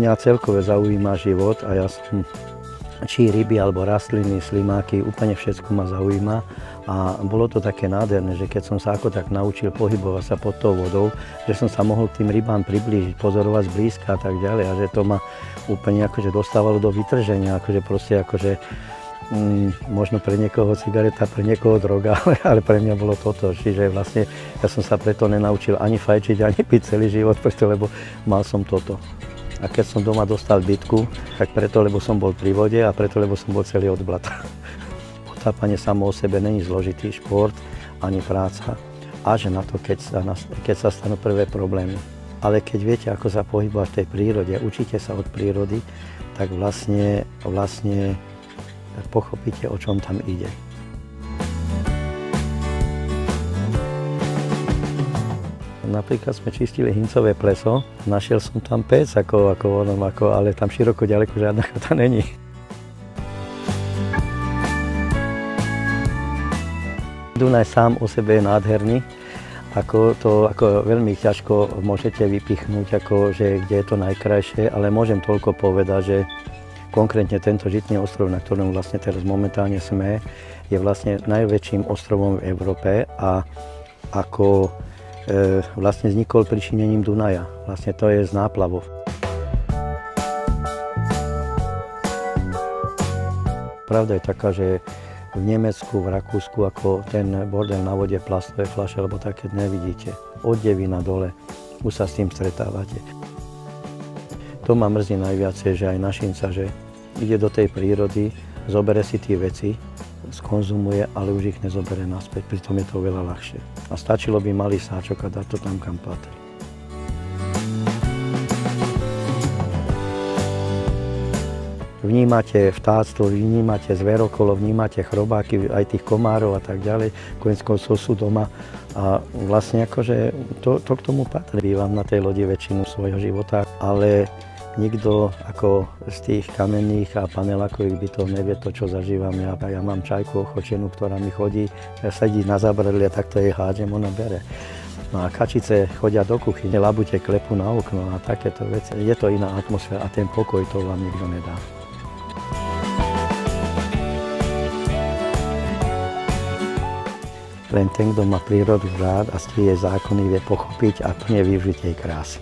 Mňa celkové zaujíma život a ja som či ryby, alebo rastliny, slimáky, úplne všetko ma zaujíma. A bolo to také nádherné, že keď som sa ako tak naučil pohybovať sa pod tou vodou, že som sa mohol k tým rybám priblížiť, pozorovať zblízka a tak ďalej. A že to ma úplne akože dostávalo do vytrženia, akože proste akože možno pre niekoho cigareta, pre niekoho droga, ale pre mňa bolo toto. Čiže vlastne ja som sa preto nenaučil ani fajčiť, ani piť celý život, preto, lebo mal som toto. A keď som doma dostal bitku, tak preto, lebo som bol pri vode a preto, lebo som bol celý od blata. Potápanie samo o sebe není zložitý šport, ani práca. Až na to, keď sa stanú prvé problémy. Ale keď viete, ako sa pohybovať v tej prírode, učíte sa od prírody, tak vlastne pochopíte, o čom tam ide. Napríklad sme čistili Hincové pleso, našiel som tam pec, ale tam široko ďaleko žiadna chata není. Dunaj sám o sebe je nádherný, ako veľmi ťažko môžete vypichnúť, že kde je to najkrajšie, ale môžem toľko povedať, že konkrétne tento Žitný ostrov, na ktorom vlastne teraz momentálne sme, je vlastne najväčším ostrovom v Európe a ako vlastne vznikol pričinením Dunaja. Vlastne to je z náplavov. Pravda je taká, že v Nemecku, v Rakúsku, ako ten bordel na vode, plastové fľaše, alebo také nevidíte. Od Devy na dole, už sa s tým stretávate. To ma mrzí najviacej, že aj našinca, že ide do tej prírody, zobere si tie veci, skonzumuje, ale už ich nezobere naspäť, pritom je to veľa ľahšie. A stačilo by malý sáčok a dať to tam, kam patrí. Vnímate vtáctvo, vnímate zverokolo, vnímate chrobáky, aj tých komárov a tak ďalej. Koniec koncov sú doma a vlastne akože to k tomu patrí. Bývam na tej lodi väčšinu svojho života, ale nikto ako z tých kamenných a panelákových bytov nevie to, čo zažívam ja. Ja mám čajku ochočenú, ktorá mi chodí, sedí na zabradli a takto jej hádžem, ona bere. No a kačice chodia do kuchyne, labute klepú na okno a takéto veci. Je to iná atmosféra a ten pokoj to vám nikto nedá. Len ten, kto má prírodu rád a tie zákony vie pochopiť a plne využiť jej krásy.